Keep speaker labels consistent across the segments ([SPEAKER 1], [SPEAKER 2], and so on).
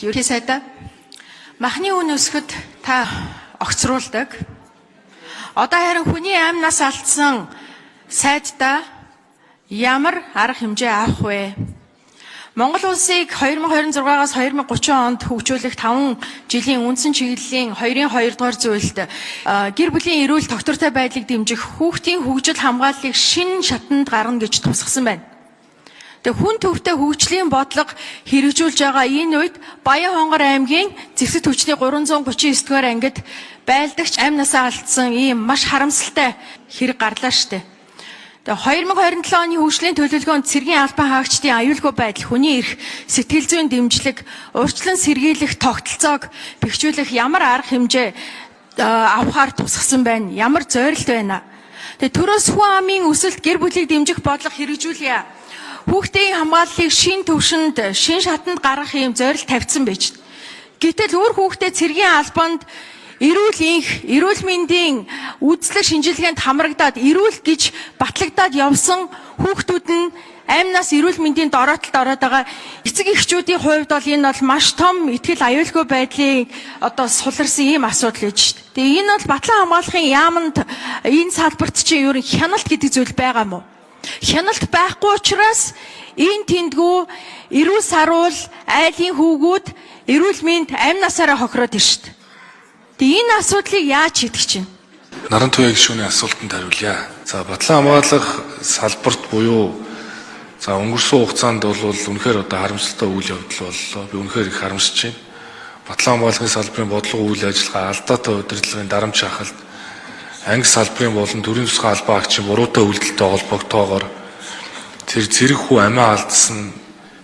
[SPEAKER 1] Ерхий сайдаа махны үн өсгөд та огцруулдаг. Одоо харин хүний амнаас алдсан сайдаа ямар арга хэмжээ авах вэ? Монгол улсыг 2026-аас 2030 онд хөгжүүлэх 5 жилийн үндсэн чиглэлийн 2-2 дугаар зүйлд гэр бүлийн эрүүл тогтвортой байдлыг дэмжих хүүхдийн хөгжил хамгааллыг шинэ шатанд гаргана гэж тусгасан байна. Тэгээ хүн төвтэй хөгжлийн бодлого хэрэгжүүлж байгаа энэ үед Баян-Хонгор аймгийн Зэвсэг түвшний 339 дугаар ангид байлдагч амнасаа алдсан ийм маш харамсалтай хэрэг гарлаа штэ. Тэгээ 2027 оны хөгжлийн төлөвлөгөөнд цэргийн албан хаагчдын аюулгүй байдал, хүний эрх, сэтгэл зүйн дэмжлэг, урьдчилан сэргийлэх тогтолцоог бэхжүүлэх ямар арга хэмжээ авахар тусгасан байна? Ямар зорилт байна? Тэгээ төрөөс хүн амын өсөлт гэр бүлийг дэмжих бодлого хэрэгжүүлье. Хүүхдийн хамгааллыг шин төвшөнд, шин шатанд гаргах юм зорилт тавьсан байж. Гэтэл өөр хүүхдээ цэргийн албанд эрүүл мэндийн үйлчлэг шинжилгээнд хамрагдаад эрүүл гэж батлагдаад явсан хүүхдүүд нь амнаас эрүүл мэндийн дороотолд ороод байгаа. Эцэг эхчүүдийн хувьд бол энэ бол маш том ихтгэл аюулгүй байдлыг суларсан ийм асуудал гэж. Тэгээ энэ бол батлан хамгаалахын яамд энэ салбарт чинь ер нь хяналт гэдэг зүйл байгаа мó? Хяналт байхгүй учраас энэ тэндгүү эрүүл саруул, айлын хүүгүүд эрүүл мэнд амнасаараа хохироод ирж шít. Тэгээ энэ асуудлыг яаж шийдэх чинь?
[SPEAKER 2] Наран туяа гишүүний асуултанд хариулъя. За батлан хамгаалах салбарт буюу өнгөрсөн хугацаанд бол үнэхээр харамсалтай үйл явдал боллоо. Би үнэхээр их харамсаж байна. Батлан хамгаалахын салбарын бодлого үйл ажиллагаа алдаатай удирдлагын дарамт шахалт анги салбарын болон төрийн тусгай албан хаагчийн буруутай үйлдэлтэй холбогдоогоор тэр зэрэг хүү амиа алдсан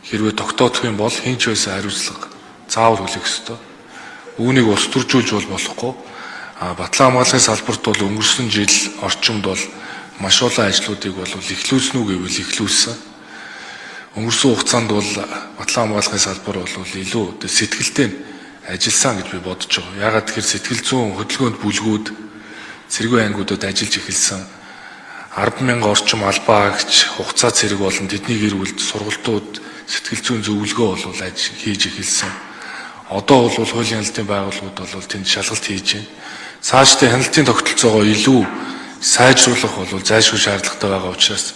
[SPEAKER 2] хэрвээ тогтоодох юм бол хэн ч байсан хариуцлага заавал хүлээх ёстой. Үүнийг ус төржүүлж болохгүй. Батлан хамгаалахын салбарт бол өнгөрсөн жил орчимд бол маш олон ажлуудыг бол эхлүүлсэн үү гэвэл эхлүүлсэн. Өнгөрсөн хугацаанд бол батлан хамгаалахын салбар бол илүү сэтгэлтэй ажилласан гэж би бодож байгаа. Яагаад тэгэхээр сэтгэл зүйн хөдөлгөөнд бүлгүүд цэргийн ангиудад ажиллаж эхэлсэн. 10,000 орчим албан хаагч, хугацаа цэрэг болон тэдний гэр бүлд сургалтууд сэтгэл зүйн зөвлөгөө бол хийж эхэлсэн. Одоо бол хуулийн хяналтын байгууллагууд бол тэнд шалгалт хийж байна. Цаашдаа хяналтын тогтолцоогоо илүү сайжруулах бол зайлшгүй шаардлагатай байгаа учраас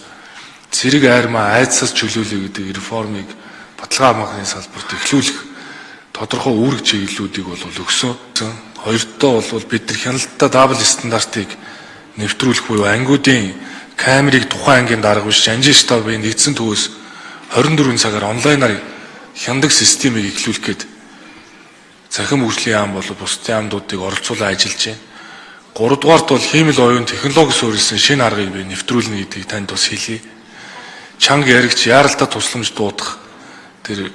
[SPEAKER 2] цэрэг айрмаа айдсаас чөлөөлөе гэдэг реформыг баталгаа хамгаалахын салбарт эхлүүлэх тодорхой үүрэг чиглэлүүдийг бол өгсөн. Хоёрдоо бол бид нар хяналттай дабл стандартыг нэвтрүүлэх буюу ангиудын камерыг тухайн ангийн дарга биш анжин штабын нэгдсэн төвөөс 24 цагаар онлайнаар хяндаг системийг эхлүүлэх гээд цахим хөгжлийн яам бол бусдын яамдуудыг оролцуулан ажиллаж байна. Гуравдугаарт бол хиймэл оюун технологи суурилсан шинэ аргыг би нэвтрүүлнэ гэдгийг танд бас хэлье. Чанга яригч яаралтай тусламж дуудах тэр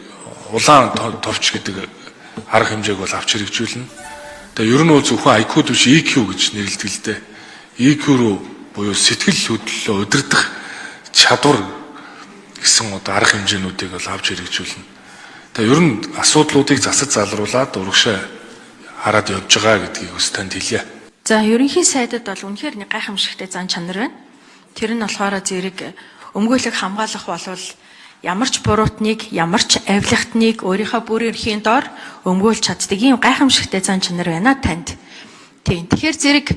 [SPEAKER 2] улаан товч гэдэг арга хэмжээг бол авч хэрэгжүүлнэ. Тэгээ ер нь бол зөвхөн IQ биш EQ гэж нэрлэдэг л дээ. EQ руу буюу сэтгэл хөдлөлөө удирдах чадвар гэсэн арга хэмжээнүүдийг бол авч хэрэгжүүлнэ. Тэгээ ер нь асуудлуудыг засаж залруулад урагшаа хараад явж байгаа гэдгийг бас танд хэлье.
[SPEAKER 1] За ерөнхий сайдад бол үнэхээр нэг гайхамшигтай зан чанар байна. Тэр нь болохоор зэрэг өмгөөлөх хамгаалах болвол ямар ч буруутныг, ямар ч авилгатныг өөрийнхөө бүр эрхийн доор өмгөөлж чаддаг ийм гайхамшигтай зан чанар байна танд. Тийм. Тэгэхээр зэрэг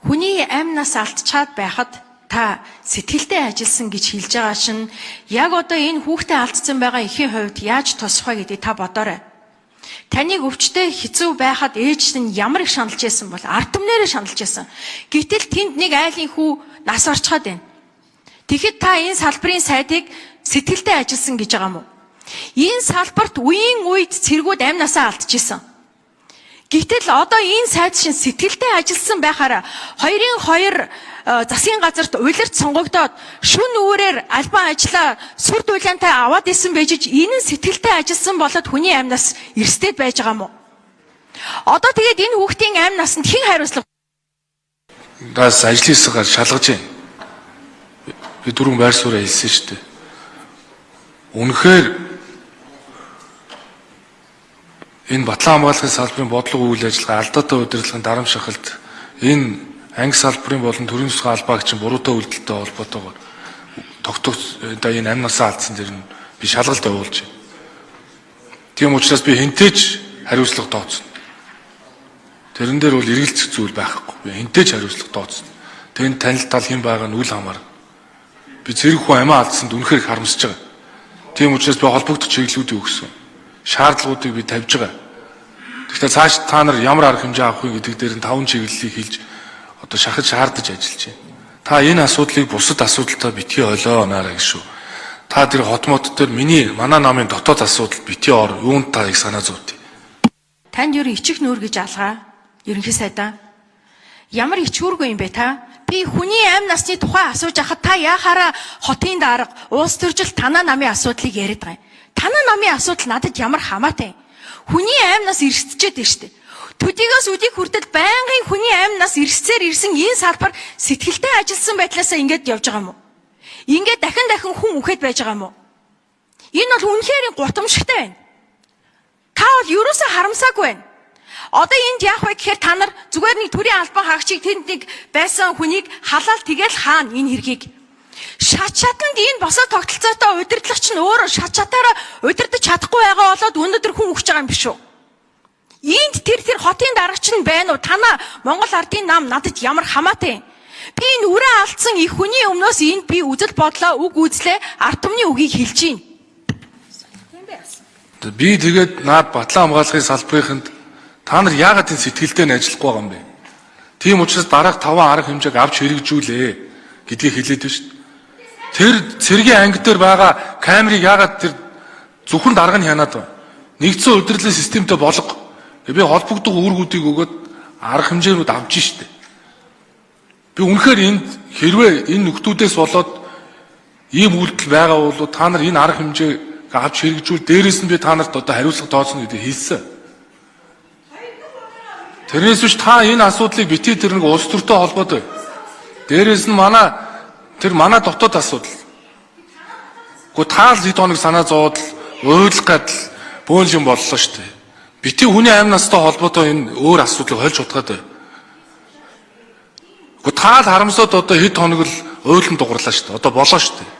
[SPEAKER 1] хүний амнаас алдчихад байхад та сэтгэлдээ ажилласан гэж хэлж байгаа шин яг одоо энэ хүүхдээ алдсан байгаа эхийн хувьд яаж тусах вэ гэдгийг та бодоорой. Таныг өвчтөе хэцүү байхад ээж нь ямар их шаналж байсан бол ард түмнээрээ шаналж байсан. Гэтэл тэнд нэг айлын хүү нас орчход байна. Тэгэхэд та энэ салбарын сайдыг сэтгэлдээ ажилласан гэж байгаа мó. Энэ салбарт үеийн үед цэргүүд амнасаа алдчихсан. Гэтэл одоо энэ сайд шин сэтгэлдээ ажилласан байхаараа 2-2 засгийн газарт улирч сонгогдоод шүн үүрээр албан ажиллаа сүр дулаантай аваад исэн байж энэ сэтгэлдээ ажилласан болоод хүний амнаас эрсдэд байж байгаа мó. Одоо тэгээд энэ хүүхдийн амнаас нь хэн хариуцлага?
[SPEAKER 2] Даас ажлын хэсгээр шалгаж байна. Би дөрвөн байр сууриа хэлсэн шүү дээ. Үнэхээр энэ батлан хамгаалахын салбарын бодлого үйл ажиллагаа алдаатай удирдлагын дарамт шахалт энэ анги салбарын болон төрийн тусгай албан хаагчийн буруутай үйлдэлтэй холбоотойгоор тогтоох энэ амнасаа алдсан дэр нь би шалгалт явуулж байна. Тийм учраас би хинтээж хариуцлага тооцно. Тэрэн дээр бол эргэлзэх зүйл байхгүй. Би хинтээж хариуцлага тооцно. Тэнд танил тал хэн байгаа нь үл хамаарна. Би зэрэг хүн амиа алдсанд үнэхээр их харамсаж байгаа. Тийм учраас би холбогдох чиглэлүүдийг өгсөн. Шаардлагуудыг би тавьж байгаа. Тэгэхээр цааш та нар ямар арга хэмжээ авах вэ гэдэг дээр нь 5 чиглэлийг хэлж одоо шахаж шаардаж ажиллаж байна. Та энэ асуудлыг бусад асуудалтай битгий ойлоо наарай гэж шүү. Та тэр хотмот дээр манай намын дотоод асуудал битгий ор юунд та их санаа зовтыг.
[SPEAKER 1] Танд ер ичих нүүр гэж алгаа. Ерөнхий сайдаа. Ямар ичүүргүй юм бэ та? Би хүний амь насны тухай асууж байхад та яахаараа хотын дарга, улс төржил танаа намын асуудлыг яриад байгаа юм. Танаа намын асуудал надад ямар хамаатай. Хүний амь нас эрсчээд байна шүү дээ. Төдийгөөс үдийг хүртэл байнгын хүний амь нас эрсцээр ирсэн энэ салбар сэтгэлтэй ажилласан байдлаасаа ингэж явж байгаа юм уу? Ингээд дахин хүн үхээд байж байгаа юм уу? Энэ бол үнэхээр гутамшигтай байна. Та бол юусаа харамсаагүй байна. Одоо энд яах вэ гэхээр та нар зүгээр нэг төрийн албан хаагчийг тэнд нэг байсан хүнийг халаал тэгэл хаана энэ хэргийг. Шат шатанд энэ босоо тогтолцоотой удирдлагч нь өөрөө шат шатаараа удирдах чадахгүй байгаа болоод өнөөдөр хүн өгч байгаа юм биш үү? Энд тэр хотын даргач нь байна уу? Танаа Монгол ардын нам надад ямар хамаатай. Би энэ үрээ алдсан их хүний өмнөөс энд би үзэл бодлоо үг үзлээ ард түмний үгийг хэлж гин.
[SPEAKER 2] Би тэгээд наад Батлан хамгаалахын салбарынд та нар яагаад энэ сэтгэлдээ нь ажиллахгүй байгаа юм бэ? Тийм учраас дараах 5 арга хэмжээг авч хэрэгжүүлээ гэдгийг хэлээд байна шүү дээ. Тэр цэргийн анги дээр байгаа камерыг яагаад тэр зөвхөн дарга нь хянаад байна? Нэгдсэн удирдлагын системтэй болго. Би холбогдох үүргүүдийг өгөөд арга хэмжээнүүд авч штэ. Би үнэхээр энд хэрвээ энэ нөхдүүдээс болоод ийм үйлдэл байгаа бол та нар энэ арга хэмжээг авч хэрэгжүүл дээрээс нь би та нарт одоо хариуцлага тооцно гэдэг хэлсэн. Тэрнээс биш та энэ асуудлыг битгий тэр нэг улс төртэй холбоотой. Дээрээс нь манай дотоод асуудал. Гэхдээ таал хэд хоног санаа зовоод уйлах гадал бөөл юм боллоо шүү дээ. Битгий хүний амь настай холбоотой энэ өөр асуудлыг хольж утгаад байна. Гэхдээ таал харамсаад одоо хэд хоног л уйлан дугарлаа шүү дээ. Одоо болоо шүү дээ.